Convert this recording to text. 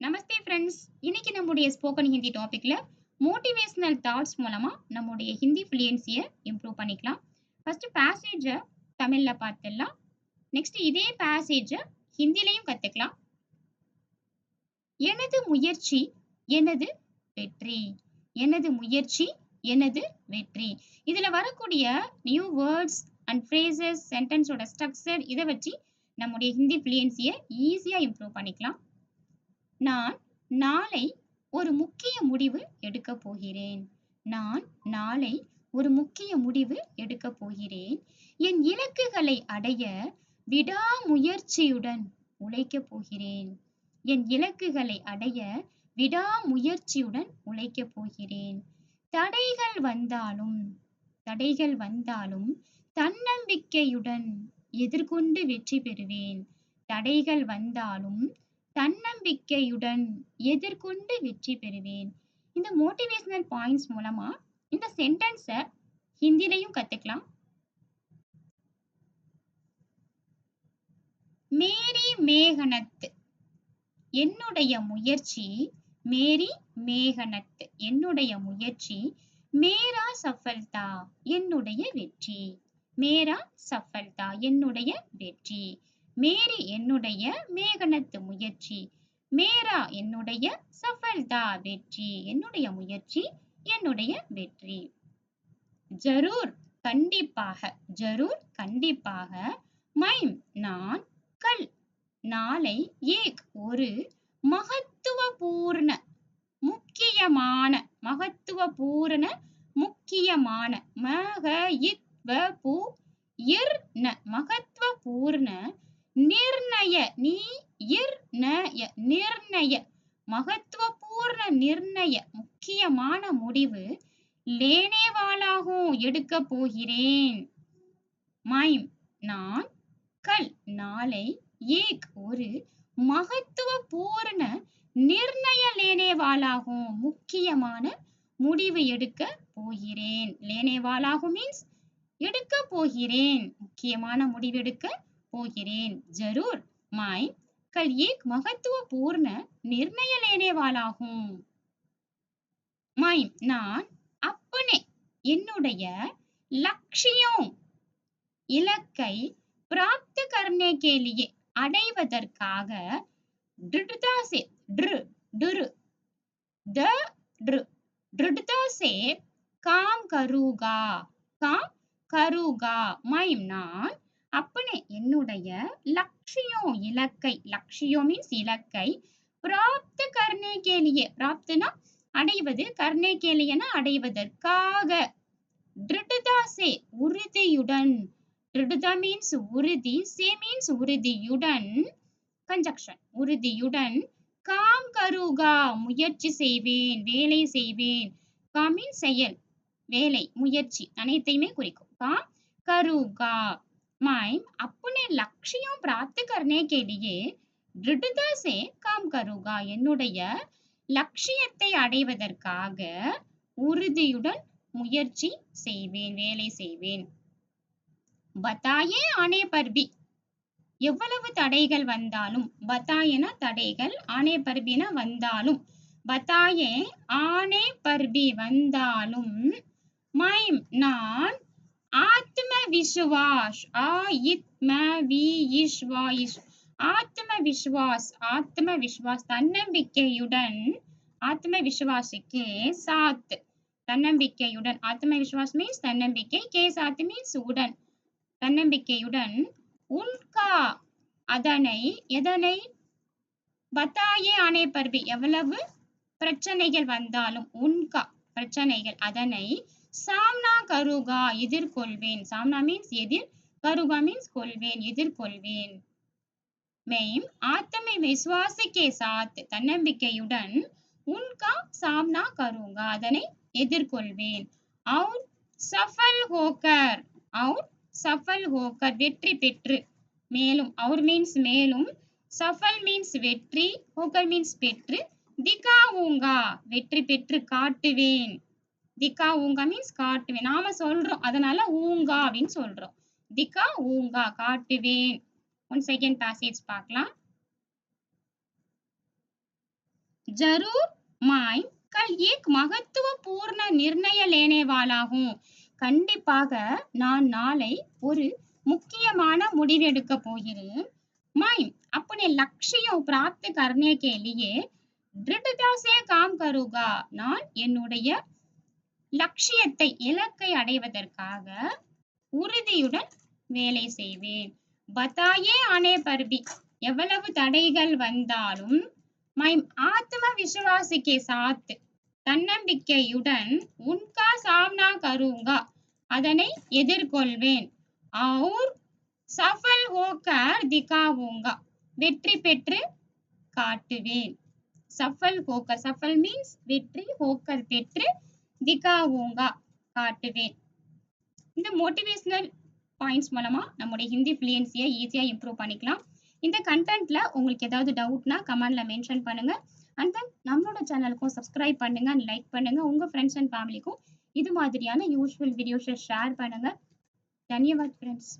நமஸ்தே friends. இன்னைக்கு நம்முடைய spoken Hindi டாபிக்ல மோட்டிவேஷனல் தாட்ஸ் மூலமா நம்முடைய ஹிந்தி ஃப்ளூயன்சியை இம்ப்ரூவ் பண்ணிக்கலாம். ஃபர்ஸ்ட் பேசேஜை தமிழ்ல பார்த்துடலாம். நெக்ஸ்ட் இதே பேசேஜை ஹிந்திலையும் கத்துக்கலாம். எனது முயற்சி எனது வெற்றி. எனது முயற்சி எனது வெற்றி. இதுல வரக்கூடிய நியூ வேர்ட்ஸ் அண்ட் ஃப்ரேசஸ், சென்டென்ஸோட ஸ்ட்ரக்சர் இதை வச்சு நம்முடைய ஹிந்தி ஃப்ளூயன்சியை ஈஸியா இம்ப்ரூவ் பண்ணிக்கலாம். நான் நாளை ஒரு முக்கிய முடிவு எடுக்கப் போகிறேன். நான் நாளை ஒரு முக்கிய முடிவு எடுக்கப் போகிறேன். என் இலக்குகளை அடைய விடாமுயற்சியுடன் உழைக்கப் போகிறேன். என் இலக்குகளை அடைய விடாமுயற்சியுடன் உழைக்கப் போகிறேன். தடைகள் வந்தாலும் தன்னம்பிக்கையுடன் எதிர்கொண்டு வெற்றி பெறுவேன். தடைகள் வந்தாலும் தன்னம்பிக்கையுடன் எதிர்கொண்டு வெற்றி பெறுவேன். இந்த மோட்டிவேஷனல் பாயிண்ட்ஸ் மூலமா இந்த சென்டென்ஸை ஹிந்திலையும் கத்துக்கலாம். மேரி மேகனத் என்னுடைய முயற்சி. மேரி மேகனத் என்னுடைய முயற்சி. மேரா சஃபல்தா என்னுடைய வெற்றி. மேரா சஃபல்தா என்னுடைய வெற்றி. மேரி என்னுடைய, மேகனத் முயற்சி. மேரா என்னுடைய, சஃபல்தா வெற்றி. என்னுடைய முயற்சி என்னுடைய வெற்றி. ஜரூர் கண்டிப்பாக. ஜரூர் கண்டிப்பாக. மைம் நான். கல் நாளை. ஏக் ஒரு. மகத்துவபூர்ண முக்கியமான. மகத்துவபூர்ண முக்கியமான. மகத்துவபூர்ண நிர்ணய நிர்ணய மகத்துவபூர்ண நிர்ணய முக்கியமான முடிவு லேனேவாலாகும் எடுக்க போகிறேன். மைம் நான். கல் நாளை. ஏக் ஒரு. மகத்துவபூர்ண நிர்ணய லேனேவாலாகும் முக்கியமான முடிவு எடுக்க போகிறேன். லேனேவாலாகும் மீன்ஸ் எடுக்க போகிறேன். முக்கியமான முடிவு எடுக்க போகிறேன். ஜரூர் மை கல் ஏக் மகத்துவபூர்ண நிர்ணய லேனேவாலாகும். மைம் நான். அப்பனே என்னுடைய. லட்சியம் இலக்கை. பிராப்த் கர்னே கே லியே அடைவதற்காக. திருடதா சே திருடதா சே காம் கரூகா. காம் கரூகா. மைம் நான். அப்பனே என்னுடைய. லட்சியம் இலக்கை. லட்சியம் மீன்ஸ் இலக்கை. பிராப்த் கர்னே கே லியே பிராப்த்னா அடைவது, கர்னே கே லியேனா அடைவதற்காக. திருடதா சே உறுதியுடன். திருடதா மீன்ஸ் உறுதி, சே மீன்ஸ் உறுதியுடன். கன்ஜக்ஷன் உறுதியுடன். காம் கரூகா முயற்சி செய்வேன், வேலை செய்வேன். காம் மீன்ஸ் செயல், வேலை, முயற்சி அனைத்தையுமே குறிக்கும். காம் கரூகா. மைம் अपने लक्ष्यों प्राप्त करने के लिए दृढ़ता से काम करूंगा. என்னுடைய லட்சியத்தை அடைவதற்காக உறுதியுடன் முயற்சி செய்வேன், வேலை செய்வேன். பத்தாயே ஆனே பர்பி எவ்வளவு தடைகள் வந்தாலும். பத்தாயனா தடைகள், ஆனே பர்பினா வந்தாலும். பத்தாயே ஆனே பர்பி வந்தாலும். மைம் நான். ஆத்மவிஸ்வாஸ் ஆத்மவிஸ்வாஸ் ஆத்மவிஸ்வாஸ் தன்னம்பிக்கையுடன். ஆத்மவிஸ்வாசுக்கே சாத் தன்னம்பிக்கையுடன். ஆத்மவிஸ்வாஸ் மீன்ஸ் தன்னம்பிக்கை, கே சாத் மீன்ஸ் உடன், தன்னம்பிக்கையுடன். உன்கா அதனை, எதனை. பத்தாயே ஆனே பர்பி எவ்வளவு பிரச்சனைகள் வந்தாலும். உன்கா பிரச்சனைகள், அதனை. சாம்னா கருகா எதிர்கொள்வேன். சாம்னா மீன்ஸ் எதிர், கருகா மீன்ஸ் கொள்வேன், எதிர்கொள்வேன். மெய்ம் ஆத்ம விஸ்வாசக்கே சாத் தன்னம்பிக்கையுடன். உன்கா சாம்னா கருங்கா அதனை எதிர்கொள்வேன். அவுர் சஃபல் ஹோக்கர். அவுர் சஃபல் ஹோக்கர் வெற்றி பெற்று. மேலும், அவுர் மீன்ஸ் மேலும், சஃபல் மீன்ஸ் வெற்றி, ஹோக்கர் மீன்ஸ் பெற்று. திகாவூங்கா வெற்றி பெற்று காட்டுவேன். திகாவூங்கா மீன்ஸ் காட்டுவேன். நாம சொல்றோம், அதனால ஊங்கா அப்படின்னு சொல்றோம். திகாவூங்கா காட்டுவேன். ஒன் செகண்ட் பேசேஜ் பார்க்கலாம். जरूर मैं कल एक महत्वपूर्ण निर्णय लेने वाला हूँ. கண்டிப்பாக நான் நாளை ஒரு முக்கியமான முடிவெடுக்க போகிறேன். मैं अपने लक्ष्यों प्राप्त करने के लिए दृढ़ता से काम करूंगा. நான் என்னுடைய லட்சியத்தை இலக்கை அடைவதற்காக உறுதியுடன் வேலை செய்வேன். बताए आने पर भी எவ்வளவு தடைகள் வந்தாலும் मैं आत्मविश्वास के साथ தன்னம்பிக்கையுடன் उनका सामना करूंगा அதனை எதிர்கொள்வேன். और सफल होकर दिखाऊंगा வெற்றி பெற்று காட்டுவேன். सफल होकर सफल means வெற்றி होकर பெற்று दिखाऊंगा காட்டுவேன். இந்த மோட்டிவேஷனல் பாயிண்ட்ஸ் மூலமா நம்முடைய ஹிந்தி ஃப்ளூயன்சியை ஈஸியா இம்ப்ரூவ் பண்ணிக்கலாம். இந்த கண்டென்ட்ல உங்களுக்கு ஏதாவது டவுட்னா கமெண்ட்ல மென்ஷன் பண்ணுங்க. அண்ட் தென் நம்மளோட சேனலுக்கும் சப்ஸ்கிரைப் பண்ணுங்க அண்ட் லைக் பண்ணுங்க. உங்க ஃப்ரெண்ட்ஸ் அண்ட் ஃபேமிலிக்கும் இது மாதிரியான யூஸ்ஃபுல் வீடியோஸை ஷேர் பண்ணுங்க. தன்யவாத் ஃப்ரெண்ட்ஸ்.